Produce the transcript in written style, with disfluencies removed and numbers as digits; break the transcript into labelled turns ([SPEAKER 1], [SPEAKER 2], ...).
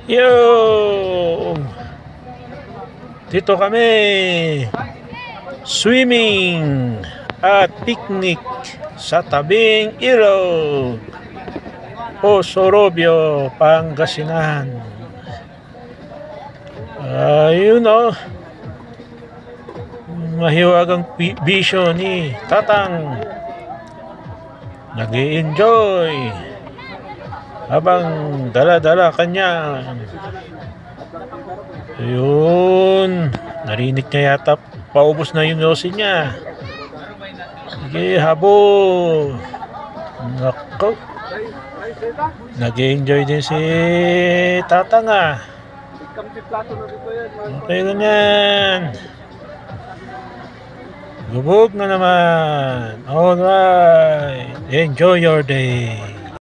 [SPEAKER 1] Yo! Dito kami swimming at picnic sa tabing ilog o Sorobio, Pangasinan. Ayun o, mahiwagang bisyo ni Tatang, nag-i-enjoy habang dala-dala kanya. Ayun, narinig niya yata paubos na yung yosin niya. Sige, habol. Nako, nag-enjoy din si Tatang ah. Okay, ganyan. Lubog na naman. Alright, enjoy your day.